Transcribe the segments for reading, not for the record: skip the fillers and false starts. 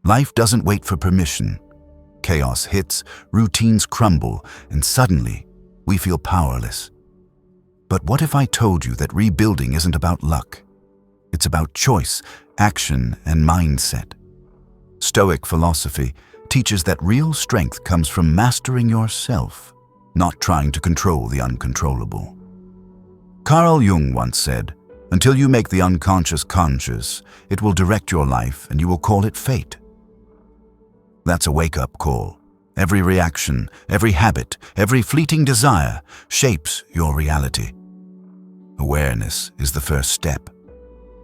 Life doesn't wait for permission. Chaos hits, routines crumble, and suddenly we feel powerless. But what if I told you that rebuilding isn't about luck? It's about choice, action, and mindset. Stoic philosophy teaches that real strength comes from mastering yourself, not trying to control the uncontrollable. Carl Jung once said, "Until you make the unconscious conscious, it will direct your life and you will call it fate." That's a wake-up call. Every reaction, every habit, every fleeting desire shapes your reality. Awareness is the first step.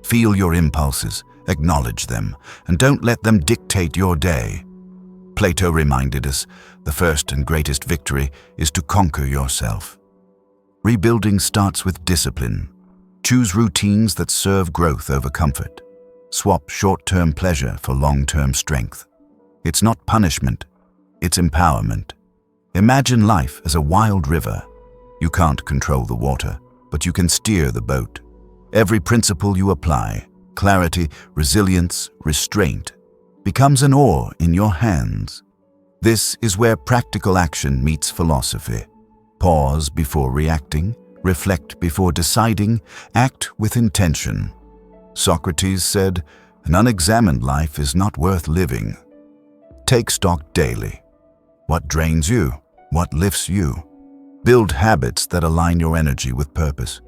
Feel your impulses, acknowledge them, and don't let them dictate your day. Plato reminded us, the first and greatest victory is to conquer yourself. Rebuilding starts with discipline. Choose routines that serve growth over comfort. Swap short-term pleasure for long-term strength. It's not punishment, it's empowerment. Imagine life as a wild river. You can't control the water, but you can steer the boat. Every principle you apply, clarity, resilience, restraint, becomes an oar in your hands. This is where practical action meets philosophy. Pause before reacting, reflect before deciding, act with intention. Socrates said, "An unexamined life is not worth living." Take stock daily. What drains you? What lifts you? Build habits that align your energy with purpose.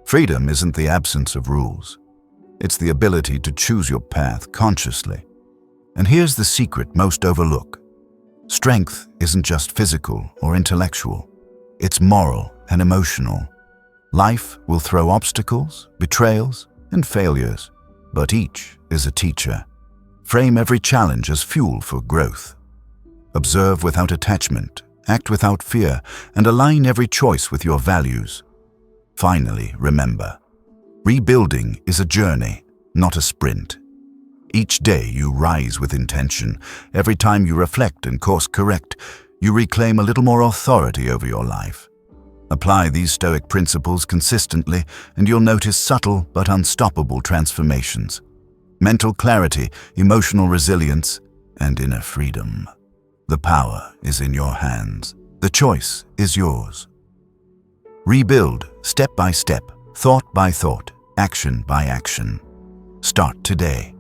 Freedom isn't the absence of rules. It's the ability to choose your path consciously. And here's the secret most overlook. Strength isn't just physical or intellectual. It's moral and emotional. Life will throw obstacles, betrayals, and failures, but each is a teacher. Frame every challenge as fuel for growth. Observe without attachment, act without fear, and align every choice with your values. Finally, remember, rebuilding is a journey, not a sprint. Each day you rise with intention. Every time you reflect and course correct, you reclaim a little more authority over your life. Apply these Stoic principles consistently, and you'll notice subtle but unstoppable transformations. Mental clarity, emotional resilience, and inner freedom. The power is in your hands. The choice is yours. Rebuild step by step, thought by thought, action by action. Start today.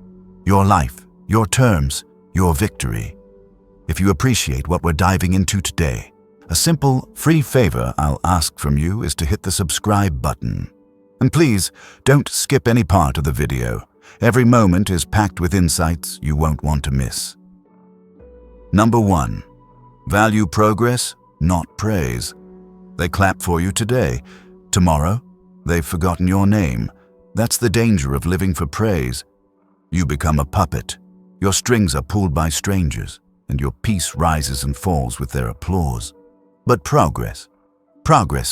Your life, your terms, your victory. If you appreciate what we're diving into today, a simple, free favor I'll ask from you is to hit the subscribe button. And please, don't skip any part of the video. Every moment is packed with insights you won't want to miss. Number 1. Value progress, not praise. They clap for you today. Tomorrow, they've forgotten your name. That's the danger of living for praise. You become a puppet. Your strings are pulled by strangers, and your peace rises and falls with their applause. But progress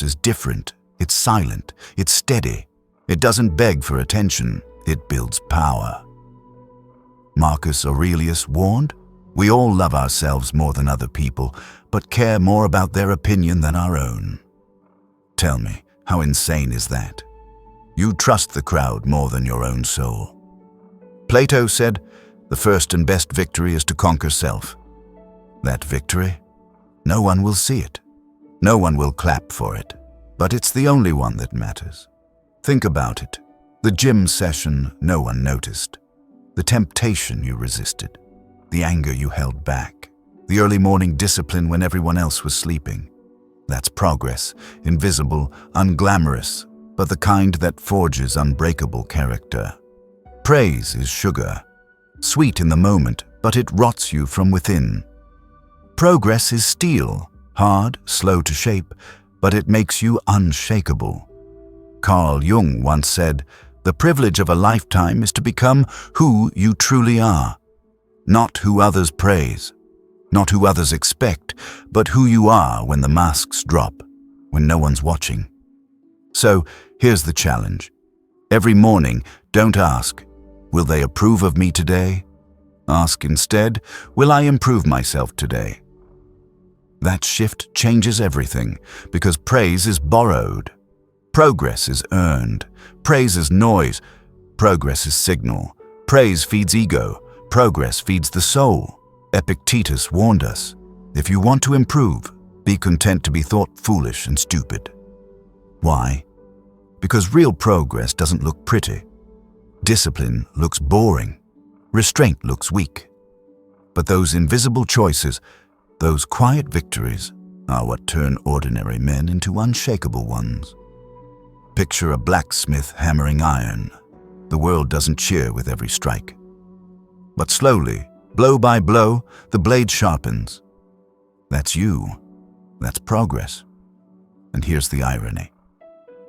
is different. It's silent. It's steady. It doesn't beg for attention. It builds power. Marcus Aurelius warned, "We all love ourselves more than other people, but care more about their opinion than our own." Tell me, how insane is that? You trust the crowd more than your own soul. Plato said, "The first and best victory is to conquer self." That victory? No one will see it. No one will clap for it. But it's the only one that matters. Think about it. The gym session no one noticed. The temptation you resisted. The anger you held back. The early morning discipline when everyone else was sleeping. That's progress, invisible, unglamorous, but the kind that forges unbreakable character. Praise is sugar. Sweet in the moment, but it rots you from within. Progress is steel. Hard, slow to shape, but it makes you unshakable. Carl Jung once said, "The privilege of a lifetime is to become who you truly are. Not who others praise, not who others expect, but who you are when the masks drop, when no one's watching." So, here's the challenge. Every morning, don't ask, "Will they approve of me today?" Ask instead, "Will I improve myself today?" That shift changes everything, because praise is borrowed. Progress is earned. Praise is noise. Progress is signal. Praise feeds ego. progress feeds the soul. Epictetus warned us, if you want to improve, be content to be thought foolish and stupid. Why? Because real progress doesn't look pretty. Discipline looks boring. Restraint looks weak. But those invisible choices, those quiet victories, are what turn ordinary men into unshakable ones. Picture a blacksmith hammering iron. The world doesn't cheer with every strike. But slowly, blow by blow, the blade sharpens. That's you. That's progress. And here's the irony.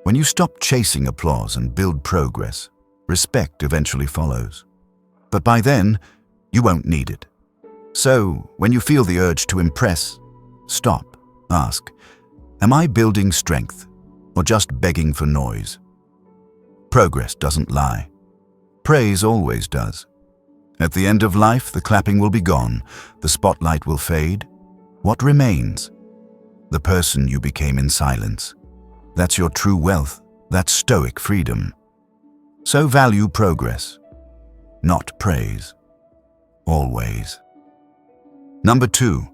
When you stop chasing applause and build progress, respect eventually follows. But by then, you won't need it. So, when you feel the urge to impress, stop, ask, am I building strength or just begging for noise? Progress doesn't lie. Praise always does. At the end of life, the clapping will be gone, the spotlight will fade. What remains? The person you became in silence. That's your true wealth. That's Stoic freedom. So value progress, not praise. Always. Number 2,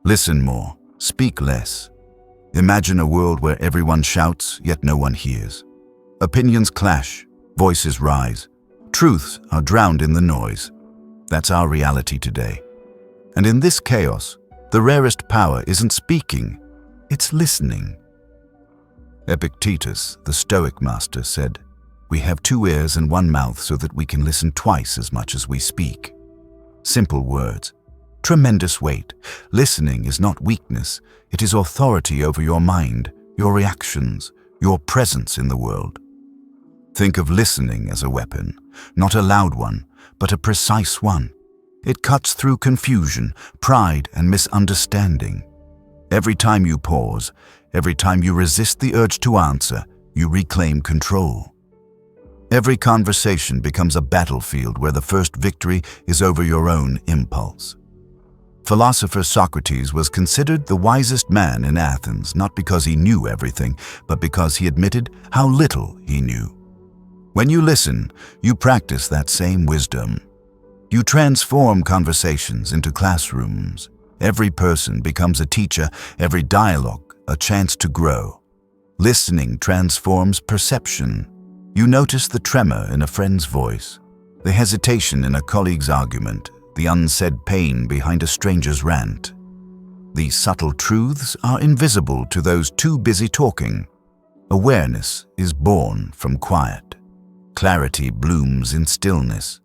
listen more, speak less. Imagine a world where everyone shouts, yet no one hears. Opinions clash, voices rise. Truths are drowned in the noise. That's our reality today. And in this chaos, the rarest power isn't speaking, it's listening. Epictetus, the Stoic master, said, "We have 2 ears and 1 mouth so that we can listen twice as much as we speak." Simple words, tremendous weight. Listening is not weakness, it is authority over your mind, your reactions, your presence in the world. Think of listening as a weapon, not a loud one, but a precise one. It cuts through confusion, pride, and misunderstanding. Every time you pause, every time you resist the urge to answer, you reclaim control. Every conversation becomes a battlefield where the first victory is over your own impulse. Philosopher Socrates was considered the wisest man in Athens, not because he knew everything, but because he admitted how little he knew. When you listen, you practice that same wisdom. You transform conversations into classrooms. Every person becomes a teacher, every dialogue a chance to grow. Listening transforms perception. You notice the tremor in a friend's voice, the hesitation in a colleague's argument, the unsaid pain behind a stranger's rant. These subtle truths are invisible to those too busy talking. Awareness is born from quiet. Clarity blooms in stillness.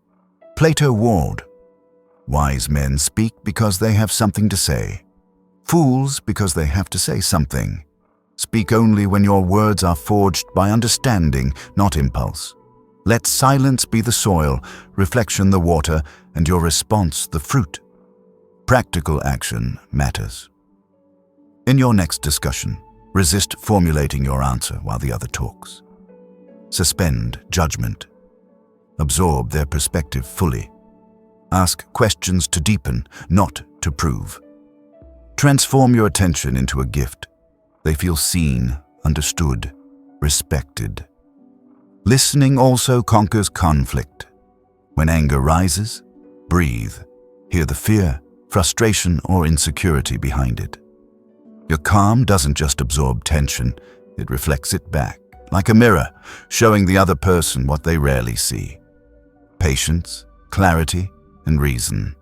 Plato warned, "Wise men speak because they have something to say. Fools because they have to say something. Speak only when your words are forged by understanding, not impulse. Let silence be the soil, reflection the water, and your response the fruit." Practical action matters. In your next discussion, resist formulating your answer while the other talks. Suspend judgment. Absorb their perspective fully. Ask questions to deepen, not to prove. Transform your attention into a gift. They feel seen, understood, respected. Listening also conquers conflict. When anger rises, breathe. Hear the fear, frustration, or insecurity behind it. Your calm doesn't just absorb tension, it reflects it back, like a mirror, showing the other person what they rarely see. Patience, clarity, and reason.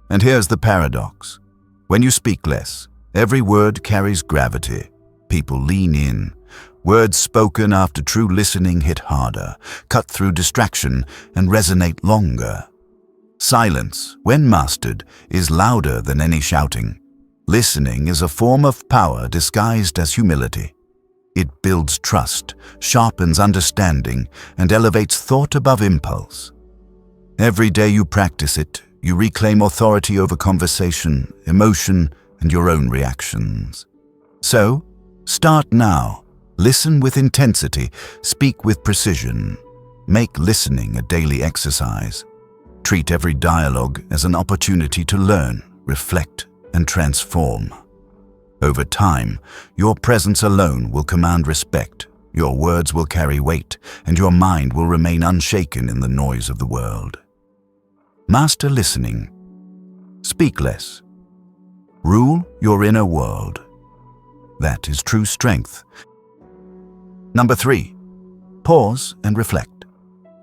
And here's the paradox. When you speak less, every word carries gravity. People lean in. Words spoken after true listening hit harder, cut through distraction, and resonate longer. Silence, when mastered, is louder than any shouting. Listening is a form of power disguised as humility. It builds trust, sharpens understanding, and elevates thought above impulse. Every day you practice it, you reclaim authority over conversation, emotion, and your own reactions. So, start now. Listen with intensity, speak with precision. Make listening a daily exercise. Treat every dialogue as an opportunity to learn, reflect, and transform. Over time, your presence alone will command respect, your words will carry weight, and your mind will remain unshaken in the noise of the world. Master listening. Speak less. Rule your inner world. That is true strength. Number 3. Pause and reflect.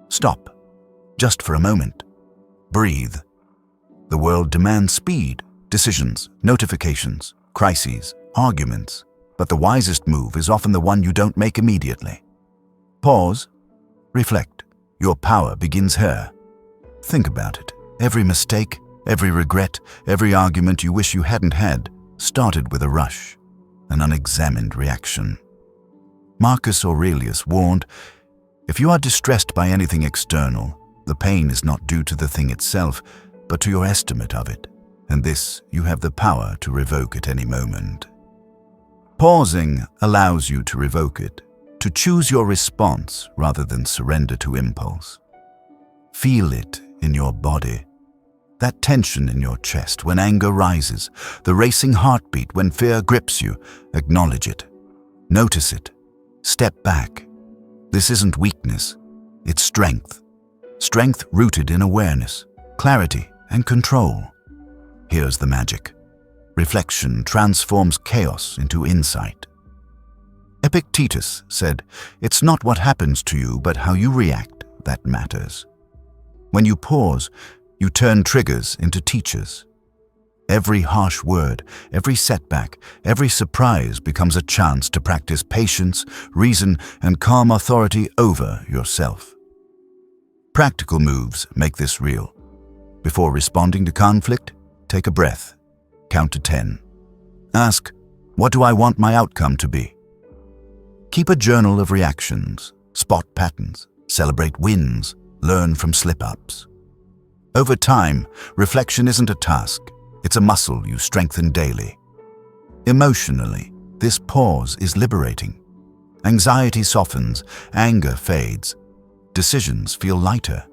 Stop. Just for a moment. Breathe. The world demands speed, decisions, notifications, crises, arguments, but the wisest move is often the one you don't make immediately. Pause. Reflect. Your power begins here. Think about it. Every mistake, every regret, every argument you wish you hadn't had started with a rush, an unexamined reaction. Marcus Aurelius warned, if you are distressed by anything external, the pain is not due to the thing itself, but to your estimate of it, and this you have the power to revoke at any moment. Pausing allows you to revoke it, to choose your response rather than surrender to impulse. Feel it in your body. That tension in your chest when anger rises, the racing heartbeat when fear grips you, acknowledge it. Notice it. Step back. This isn't weakness, it's strength. Strength rooted in awareness, clarity, and control. Here's the magic. Reflection transforms chaos into insight. Epictetus said, it's not what happens to you, but how you react that matters. When you pause, you turn triggers into teachers. Every harsh word, every setback, every surprise becomes a chance to practice patience, reason, and calm authority over yourself. Practical moves make this real. Before responding to conflict, take a breath. Count to 10. Ask, what do I want my outcome to be? Keep a journal of reactions, spot patterns, celebrate wins, learn from slip-ups. Over time, reflection isn't a task, it's a muscle you strengthen daily. Emotionally, this pause is liberating. Anxiety softens, anger fades, decisions feel lighter.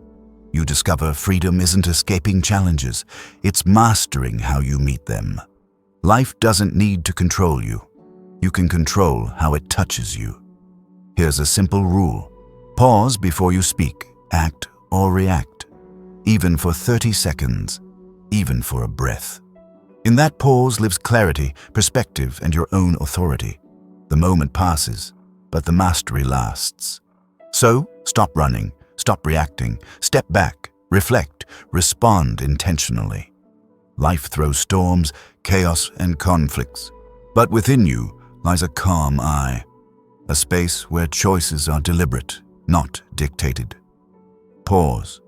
You discover freedom isn't escaping challenges, it's mastering how you meet them. Life doesn't need to control you. You can control how it touches you. Here's a simple rule. Pause before you speak, act, or react. Even for 30 seconds, even for a breath. In that pause lives clarity, perspective, and your own authority. The moment passes, but the mastery lasts. So, stop running, stop reacting, step back, reflect, respond intentionally. Life throws storms, chaos, and conflicts, but within you lies a calm eye, a space where choices are deliberate, not dictated. Pause,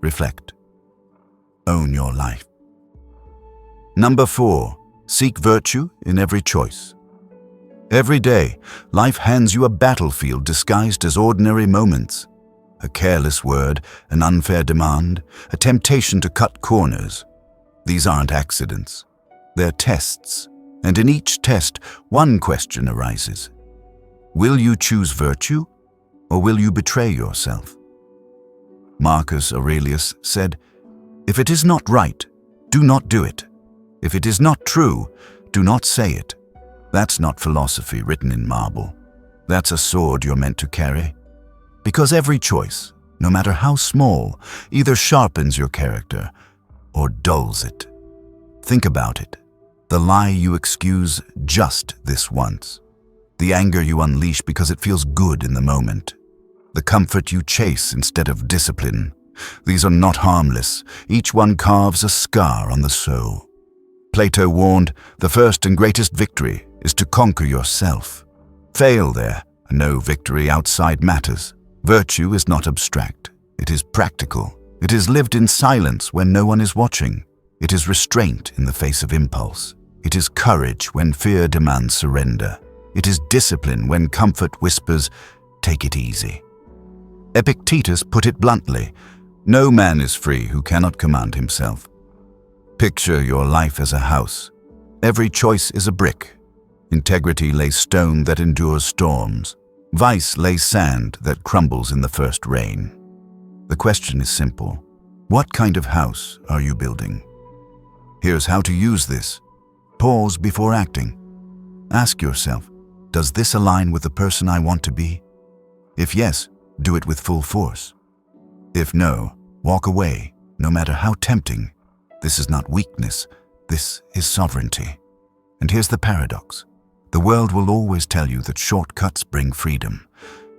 reflect, own your life. Number 4, seek virtue in every choice. Every day, life hands you a battlefield disguised as ordinary moments. A careless word, an unfair demand, a temptation to cut corners. These aren't accidents. They're tests, and in each test, one question arises. Will you choose virtue, or will you betray yourself? Marcus Aurelius said, if it is not right, do not do it. If it is not true, do not say it. That's not philosophy written in marble. That's a sword you're meant to carry. Because every choice, no matter how small, either sharpens your character or dulls it. Think about it. The lie you excuse just this once. The anger you unleash because it feels good in the moment. The comfort you chase instead of discipline. These are not harmless. Each one carves a scar on the soul. Plato warned, the first and greatest victory is to conquer yourself. Fail there, and no victory outside matters. Virtue is not abstract. It is practical. It is lived in silence when no one is watching. It is restraint in the face of impulse. It is courage when fear demands surrender. It is discipline when comfort whispers, take it easy. Epictetus put it bluntly, no man is free who cannot command himself. Picture your life as a house. Every choice is a brick. Integrity lays stone that endures storms. Vice lays sand that crumbles in the first rain. The question is simple. What kind of house are you building? Here's how to use this. Pause before acting. Ask yourself, does this align with the person I want to be? If yes, do it with full force. If no, walk away, no matter how tempting. This is not weakness, this is sovereignty. And here's the paradox. The world will always tell you that shortcuts bring freedom,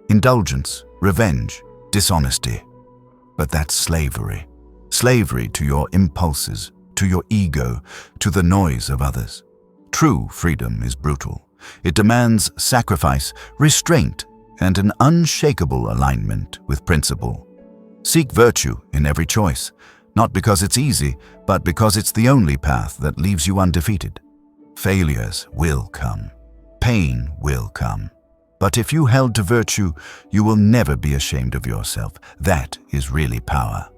indulgence, revenge, dishonesty. But that's slavery. Slavery to your impulses, to your ego, to the noise of others. True freedom is brutal. It demands sacrifice, restraint, and an unshakable alignment with principle. Seek virtue in every choice, not because it's easy, but because it's the only path that leaves you undefeated. Failures will come. Pain will come. But if you held to virtue, you will never be ashamed of yourself. That is really power.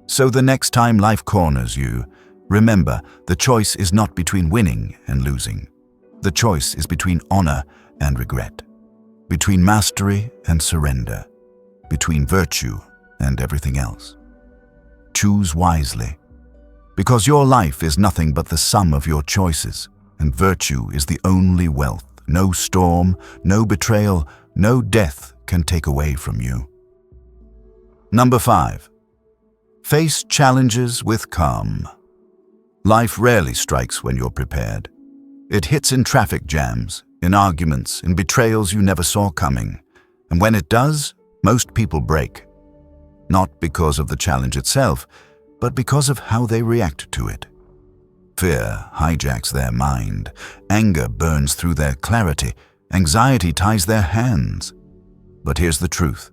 So the next time life corners you, remember, the choice is not between winning and losing. The choice is between honor and regret, between mastery and surrender, between virtue and everything else. Choose wisely, because your life is nothing but the sum of your choices, and virtue is the only wealth no storm, no betrayal, no death can take away from you. Number 5. Face challenges with calm. Life rarely strikes when you're prepared. It hits in traffic jams, in arguments, in betrayals you never saw coming. And when it does, most people break. Not because of the challenge itself, but because of how they react to it. Fear hijacks their mind. Anger burns through their clarity. Anxiety ties their hands. But here's the truth.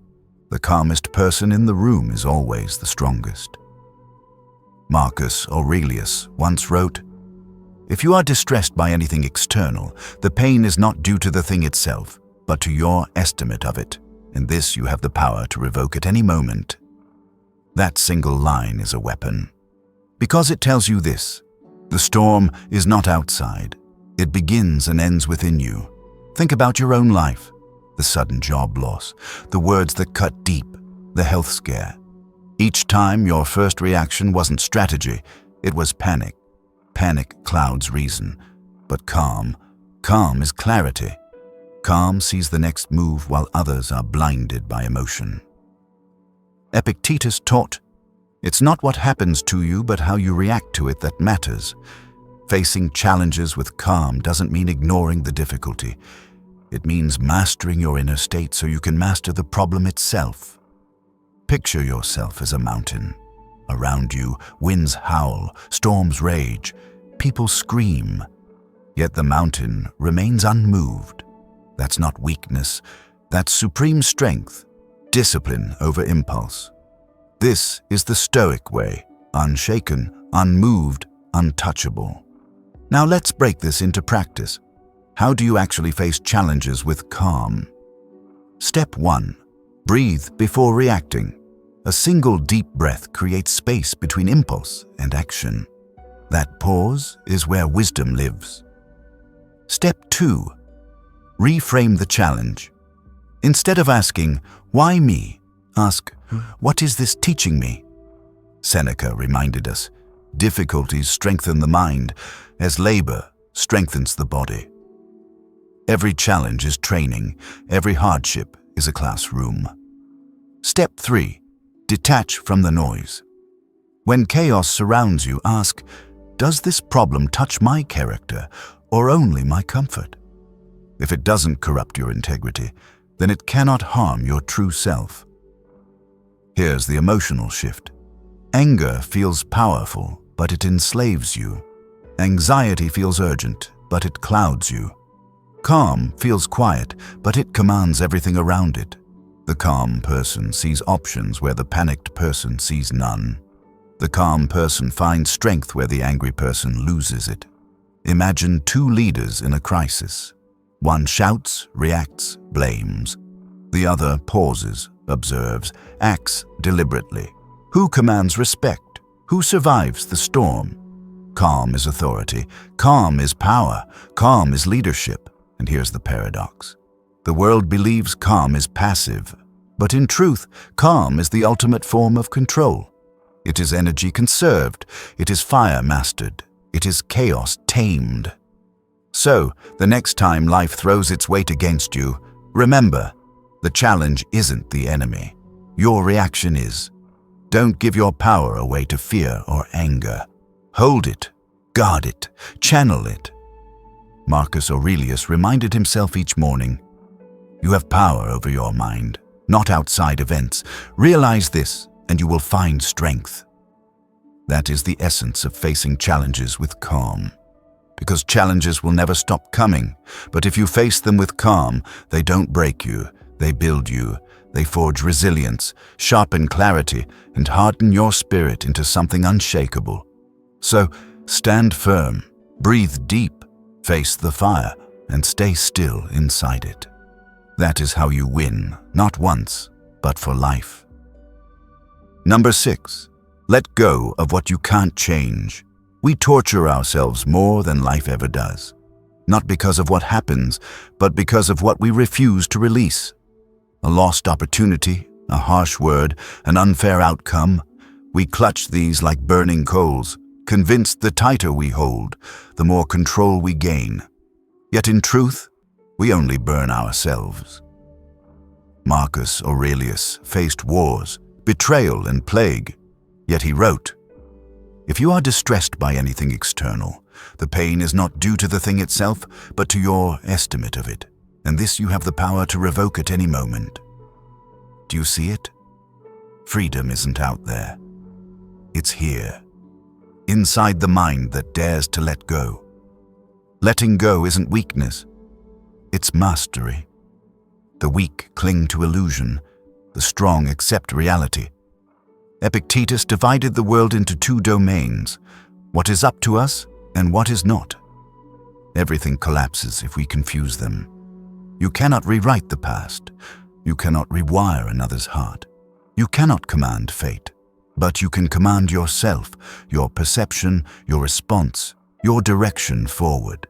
The calmest person in the room is always the strongest. Marcus Aurelius once wrote, "If you are distressed by anything external, the pain is not due to the thing itself, but to your estimate of it, and this you have the power to revoke at any moment." That single line is a weapon, because it tells you this: the storm is not outside. It begins and ends within you. Think about your own life, the sudden job loss, the words that cut deep, the health scare. Each time your first reaction wasn't strategy, it was panic. Panic clouds reason, but calm is clarity. Calm sees the next move while others are blinded by emotion. Epictetus taught, "It's not what happens to you, but how you react to it that matters." Facing challenges with calm doesn't mean ignoring the difficulty. It means mastering your inner state so you can master the problem itself. Picture yourself as a mountain. Around you, winds howl, storms rage, people scream. Yet the mountain remains unmoved. That's not weakness. That's supreme strength, discipline over impulse. This is the Stoic way, unshaken, unmoved, untouchable. Now let's break this into practice. How do you actually face challenges with calm? Step 1. Breathe before reacting. A single deep breath creates space between impulse and action. That pause is where wisdom lives. Step 2. Reframe the challenge. Instead of asking, "Why me?" ask, "What is this teaching me?" Seneca reminded us, difficulties strengthen the mind as labor strengthens the body. Every challenge is training. Every hardship is a classroom. Step 3. Detach from the noise. When chaos surrounds you, ask, "Does this problem touch my character or only my comfort?" If it doesn't corrupt your integrity, then it cannot harm your true self. Here's the emotional shift. Anger feels powerful, but it enslaves you. Anxiety feels urgent, but it clouds you. Calm feels quiet, but it commands everything around it. The calm person sees options where the panicked person sees none. The calm person finds strength where the angry person loses it. Imagine two leaders in a crisis. One shouts, reacts, blames. The other pauses, observes, acts deliberately. Who commands respect? Who survives the storm? Calm is authority. Calm is power. Calm is leadership. And here's the paradox. The world believes calm is passive, but in truth, calm is the ultimate form of control. It is energy conserved. It is fire mastered. It is chaos tamed. So, the next time life throws its weight against you, remember, the challenge isn't the enemy. Your reaction is. Don't give your power away to fear or anger. Hold it, guard it, channel it. Marcus Aurelius reminded himself each morning, you have power over your mind, not outside events. Realize this, and you will find strength. That is the essence of facing challenges with calm. Because challenges will never stop coming, but if you face them with calm, they don't break you, they build you. They forge resilience, sharpen clarity, and harden your spirit into something unshakable. So, stand firm, breathe deep, face the fire, and stay still inside it. That is how you win, not once, but for life. Number 6. Let go of what you can't change. We torture ourselves more than life ever does. Not because of what happens, but because of what we refuse to release. A lost opportunity, a harsh word, an unfair outcome. We clutch these like burning coals, convinced the tighter we hold, the more control we gain. Yet in truth, we only burn ourselves. Marcus Aurelius faced wars, betrayal, and plague. Yet he wrote, if you are distressed by anything external, the pain is not due to the thing itself, but to your estimate of it. And this you have the power to revoke at any moment. Do you see it? Freedom isn't out there. It's here, inside the mind that dares to let go. Letting go isn't weakness, it's mastery. The weak cling to illusion, the strong accept reality. Epictetus divided the world into 2 domains, what is up to us and what is not. Everything collapses if we confuse them. You cannot rewrite the past. You cannot rewire another's heart. You cannot command fate, but you can command yourself, your perception, your response, your direction forward.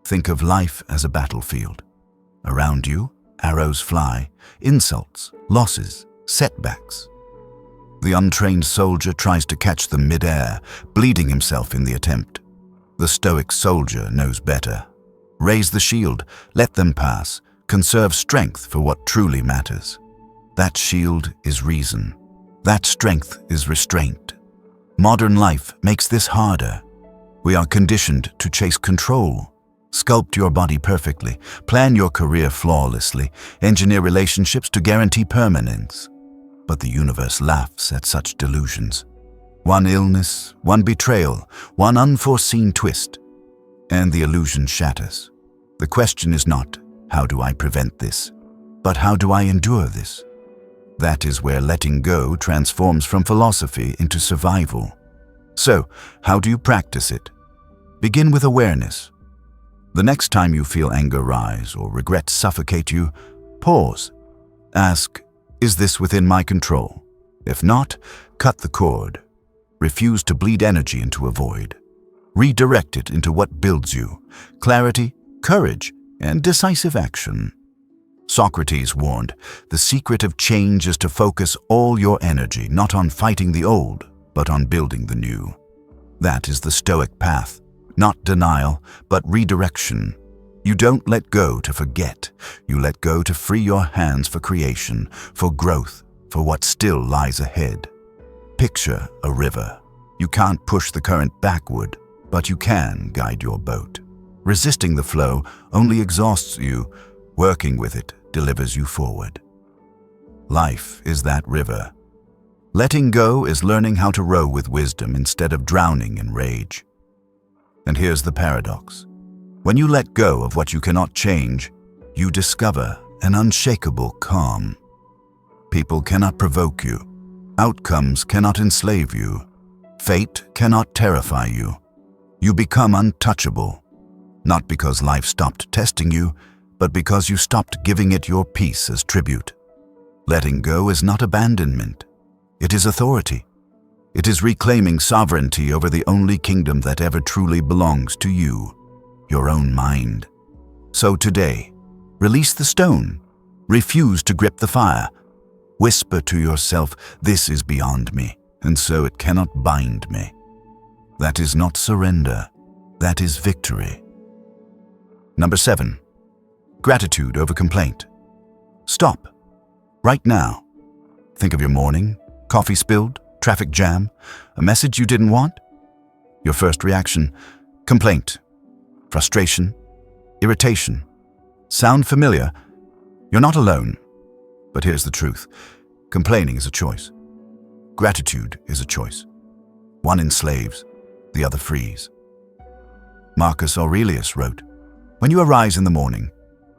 Think of life as a battlefield. Around you, arrows fly, insults, losses, setbacks. The untrained soldier tries to catch them mid-air, bleeding himself in the attempt. The Stoic soldier knows better. Raise the shield, let them pass, conserve strength for what truly matters. That shield is reason. That strength is restraint. Modern life makes this harder. We are conditioned to chase control. Sculpt your body perfectly, plan your career flawlessly, engineer relationships to guarantee permanence. But the universe laughs at such delusions. One illness, one betrayal, one unforeseen twist, and the illusion shatters. The question is not, how do I prevent this? But how do I endure this? That is where letting go transforms from philosophy into survival. So, how do you practice it? Begin with awareness. The next time you feel anger rise or regret suffocate you, pause. Ask, is this within my control? If not, cut the cord. Refuse to bleed energy into a void. Redirect it into what builds you: clarity, courage, and decisive action. Socrates warned, the secret of change is to focus all your energy not on fighting the old, but on building the new. That is the Stoic path, not denial, but redirection. You don't let go to forget. You let go to free your hands for creation, for growth, for what still lies ahead. Picture a river. You can't push the current backward, but you can guide your boat. Resisting the flow only exhausts you. Working with it delivers you forward. Life is that river. Letting go is learning how to row with wisdom instead of drowning in rage. And here's the paradox. When you let go of what you cannot change, you discover an unshakable calm. People cannot provoke you. Outcomes cannot enslave you. Fate cannot terrify you. You become untouchable. Not because life stopped testing you, but because you stopped giving it your peace as tribute. Letting go is not abandonment. It is authority. It is reclaiming sovereignty over the only kingdom that ever truly belongs to you, your own mind. So today, release the stone. Refuse to grip the fire. Whisper to yourself, this is beyond me, and so it cannot bind me. That is not surrender. That is victory. Number 7. Gratitude over complaint. Stop. Right now. Think of your morning, Coffee spilled? Traffic jam? A message you didn't want? Your first reaction: complaint, frustration, irritation. Sound familiar? You're not alone. But here's the truth. Complaining is a choice. Gratitude is a choice. One enslaves, the other frees. Marcus Aurelius wrote, "When you arise in the morning,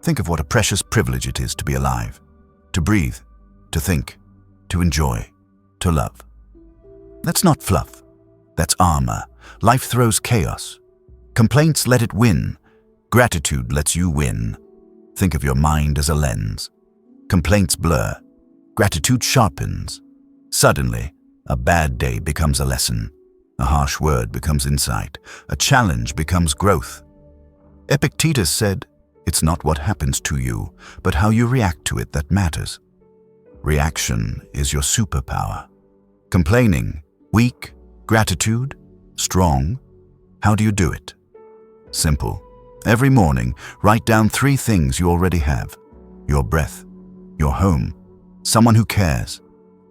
think of what a precious privilege it is to be alive, to breathe, to think, to enjoy, to love." That's not fluff. That's armor. Life throws chaos. Complaints let it win. Gratitude lets you win. Think of your mind as a lens. Complaints blur. Gratitude sharpens. Suddenly, a bad day becomes a lesson. A harsh word becomes insight. A challenge becomes growth. Epictetus said, "It's not what happens to you, but how you react to it that matters." Reaction is your superpower. Complaining, weak. Gratitude, strong. How do you do it? Simple. Every morning, write down 3 things you already have: your breath, your home, someone who cares.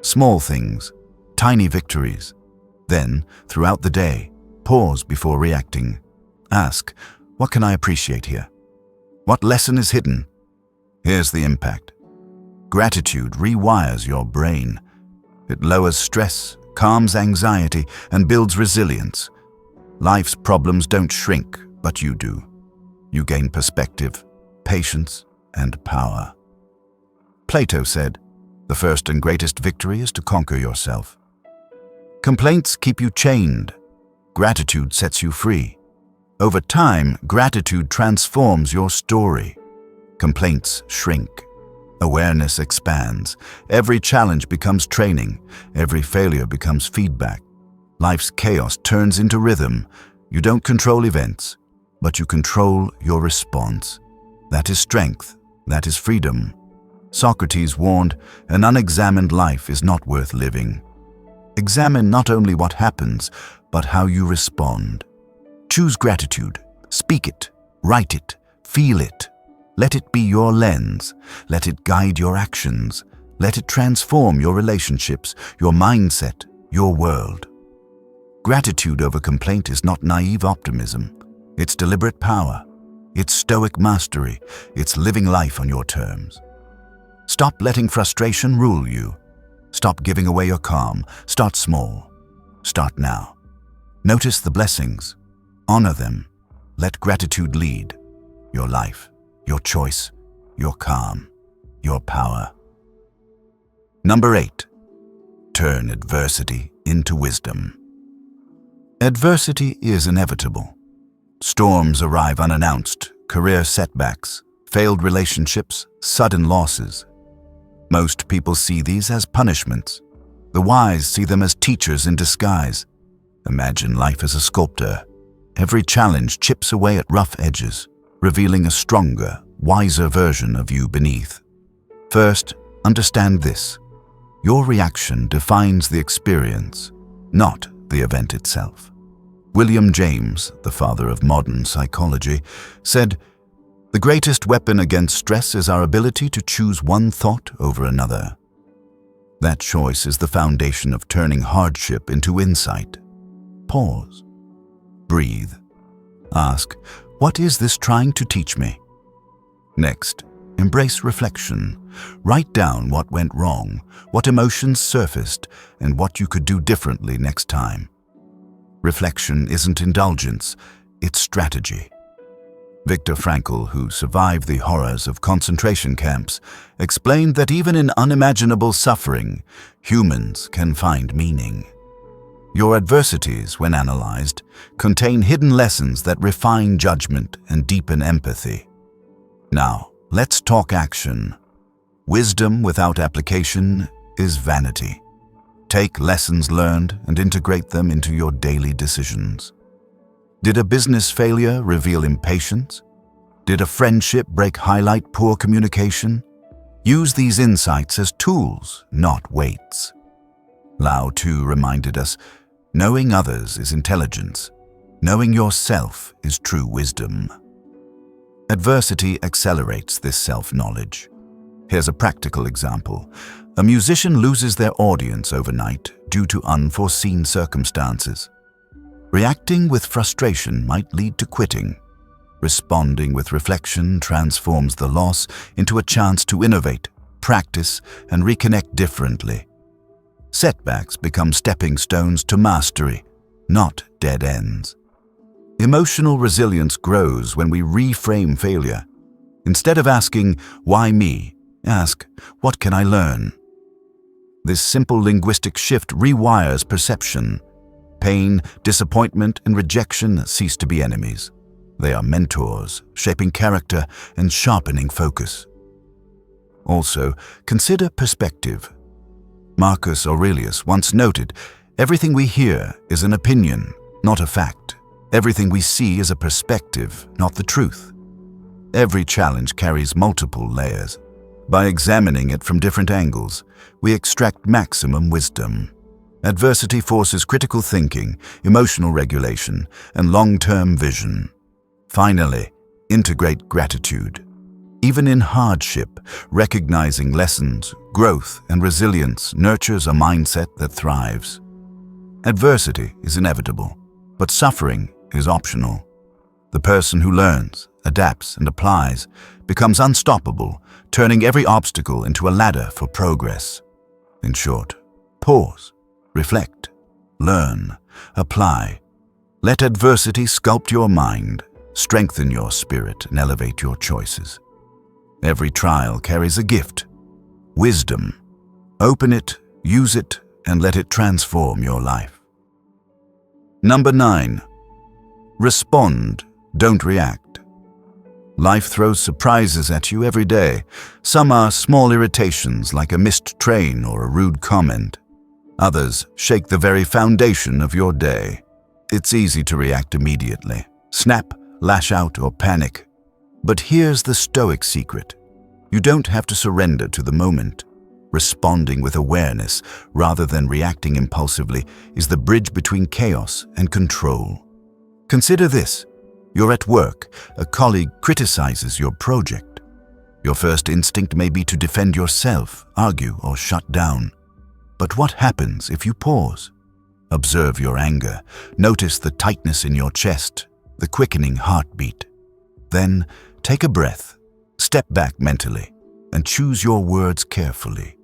Small things, tiny victories. Then, throughout the day, pause before reacting. Ask, what can I appreciate here? What lesson is hidden? Here's the impact. Gratitude rewires your brain. It lowers stress, calms anxiety, and builds resilience. Life's problems don't shrink, but you do. You gain perspective, patience, and power. Plato said, "The first and greatest victory is to conquer yourself." Complaints keep you chained. Gratitude sets you free. Over time, gratitude transforms your story. Complaints shrink. Awareness expands. Every challenge becomes training. Every failure becomes feedback. Life's chaos turns into rhythm. You don't control events, but you control your response. That is strength. That is freedom. Socrates warned, "An unexamined life is not worth living." Examine not only what happens, but how you respond. Choose gratitude. Speak it. Write it. Feel it. Let it be your lens. Let it guide your actions. Let it transform your relationships, your mindset, your world. Gratitude over complaint is not naive optimism. It's deliberate power. It's Stoic mastery. It's living life on your terms. Stop letting frustration rule you. Stop giving away your calm. Start small. Start now. Notice the blessings. Honor them. Let gratitude lead your life, your choice, your calm, your power. Number 8. Turn adversity into wisdom. Adversity is inevitable. Storms arrive unannounced, career setbacks, failed relationships, sudden losses. Most people see these as punishments. The wise see them as teachers in disguise. Imagine life as a sculptor. Every challenge chips away at rough edges, revealing a stronger, wiser version of you beneath. First, understand this. Your reaction defines the experience, not the event itself. William James, the father of modern psychology, said, "The greatest weapon against stress is our ability to choose one thought over another." That choice is the foundation of turning hardship into insight. Pause. Breathe. Ask, what is this trying to teach me? Next, embrace reflection. Write down what went wrong, what emotions surfaced, and what you could do differently next time. Reflection isn't indulgence, it's strategy. Viktor Frankl, who survived the horrors of concentration camps, explained that even in unimaginable suffering, humans can find meaning. Your adversities, when analyzed, contain hidden lessons that refine judgment and deepen empathy. Now, let's talk action. Wisdom without application is vanity. Take lessons learned and integrate them into your daily decisions. Did a business failure reveal impatience? Did a friendship break highlight poor communication? Use these insights as tools, not weights. Lao Tzu reminded us, knowing others is intelligence. Knowing yourself is true wisdom. Adversity accelerates this self-knowledge. Here's a practical example. A musician loses their audience overnight due to unforeseen circumstances. Reacting with frustration might lead to quitting. Responding with reflection transforms the loss into a chance to innovate, practice, and reconnect differently. Setbacks become stepping stones to mastery, not dead ends. Emotional resilience grows when we reframe failure. Instead of asking, "Why me?" ask, "What can I learn?" This simple linguistic shift rewires perception. Pain, disappointment, and rejection cease to be enemies. They are mentors, shaping character and sharpening focus. Also, consider perspective. Marcus Aurelius once noted, "Everything we hear is an opinion, not a fact. Everything we see is a perspective, not the truth." Every challenge carries multiple layers. By examining it from different angles, we extract maximum wisdom. Adversity forces critical thinking, emotional regulation, and long-term vision. Finally, integrate gratitude. Even in hardship, recognizing lessons, growth, and resilience nurtures a mindset that thrives. Adversity is inevitable, but suffering is optional. The person who learns, adapts, and applies becomes unstoppable, turning every obstacle into a ladder for progress. In short, pause, reflect, learn, apply. Let adversity sculpt your mind, strengthen your spirit, and elevate your choices. Every trial carries a gift, wisdom. Open it, use it, and let it transform your life. Number 9. Respond, don't react. Life throws surprises at you every day. Some are small irritations like a missed train or a rude comment. Others shake the very foundation of your day. It's easy to react immediately. Snap, lash out, or panic. But here's the Stoic secret. You don't have to surrender to the moment. Responding with awareness rather than reacting impulsively is the bridge between chaos and control. Consider this. You're at work. A colleague criticizes your project. Your first instinct may be to defend yourself, argue, or shut down. But what happens if you pause? Observe your anger. Notice the tightness in your chest, the quickening heartbeat. Then take a breath, step back mentally, and choose your words carefully.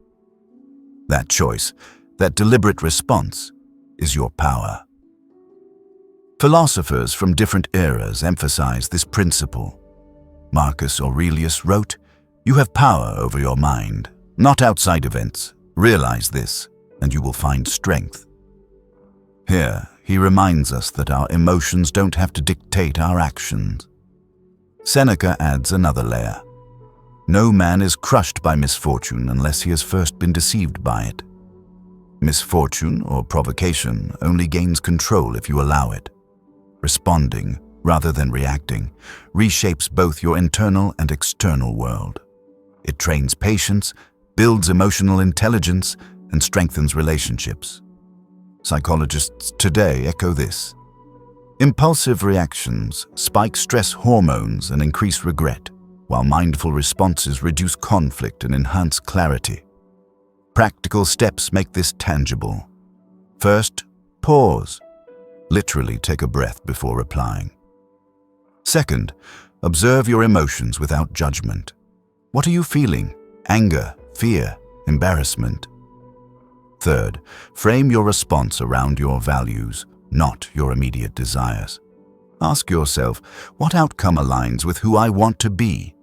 That choice, that deliberate response, is your power. Philosophers from different eras emphasize this principle. Marcus Aurelius wrote, "You have power over your mind, not outside events. Realize this, and you will find strength." Here, he reminds us that our emotions don't have to dictate our actions. Seneca adds another layer. No man is crushed by misfortune unless he has first been deceived by it. Misfortune or provocation only gains control if you allow it. Responding, rather than reacting, reshapes both your internal and external world. It trains patience, builds emotional intelligence, and strengthens relationships. Psychologists today echo this. Impulsive reactions spike stress hormones and increase regret, while mindful responses reduce conflict and enhance clarity. Practical steps make this tangible. First, pause. Literally take a breath before replying. Second, observe your emotions without judgment. What are you feeling? Anger, fear, embarrassment? Third, frame your response around your values, not your immediate desires. Ask yourself, what outcome aligns with who I want to be?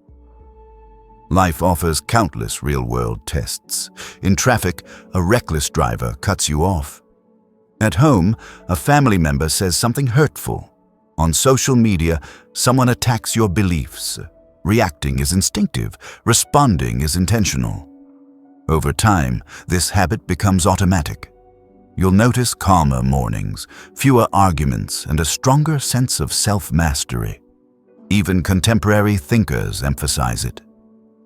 Life offers countless real-world tests. In traffic, a reckless driver cuts you off. At home, a family member says something hurtful. On social media, someone attacks your beliefs. Reacting is instinctive, responding is intentional. Over time, this habit becomes automatic. You'll notice calmer mornings, fewer arguments, and a stronger sense of self-mastery. Even contemporary thinkers emphasize it.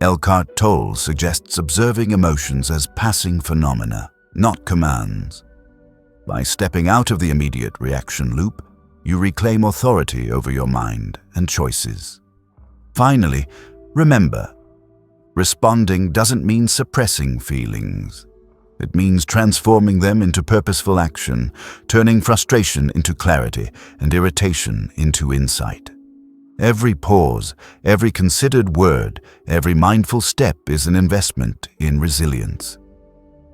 Eckhart Tolle suggests observing emotions as passing phenomena, not commands. By stepping out of the immediate reaction loop, you reclaim authority over your mind and choices. Finally, remember, Responding doesn't mean suppressing feelings. It means transforming them into purposeful action, turning frustration into clarity and irritation into insight. Every pause, every considered word, every mindful step is an investment in resilience.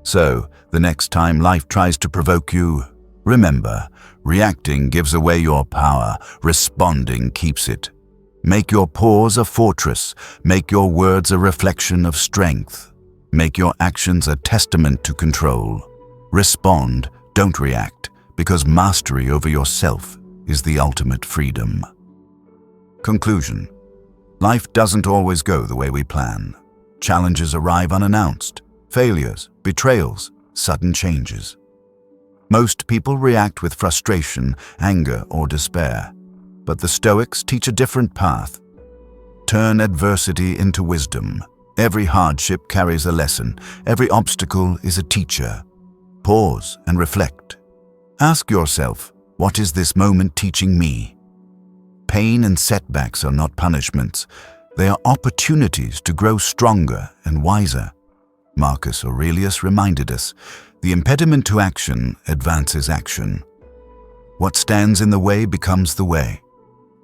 So, the next time life tries to provoke you, remember, reacting gives away your power, responding keeps it. Make your pause a fortress, make your words a reflection of strength, make your actions a testament to control. Respond, don't react, because mastery over yourself is the ultimate freedom. Conclusion. Life doesn't always go the way we plan. Challenges arrive unannounced. Failures, betrayals, sudden changes. Most people react with frustration, anger, or despair. But the Stoics teach a different path. Turn adversity into wisdom. Every hardship carries a lesson. Every obstacle is a teacher. Pause and reflect. Ask yourself, what is this moment teaching me? Pain and setbacks are not punishments. They are opportunities to grow stronger and wiser. Marcus Aurelius reminded us, the impediment to action advances action. What stands in the way becomes the way.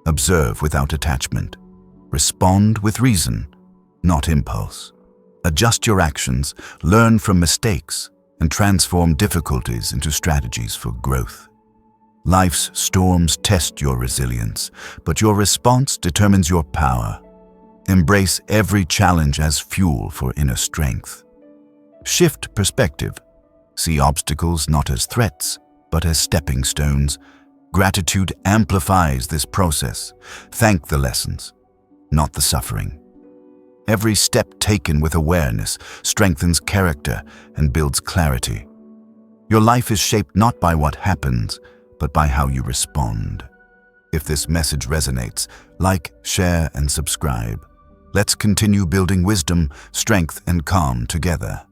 Observe without attachment. Respond with reason, not impulse. Adjust your actions, learn from mistakes, and transform difficulties into strategies for growth. Life's storms test your resilience, but your response determines your power. Embrace every challenge as fuel for inner strength. Shift perspective. See obstacles not as threats, but as stepping stones. Gratitude amplifies this process. Thank the lessons, not the suffering. Every step taken with awareness strengthens character and builds clarity. Your life is shaped not by what happens, but by how you respond. If this message resonates, like, share, and subscribe. Let's continue building wisdom, strength, and calm together.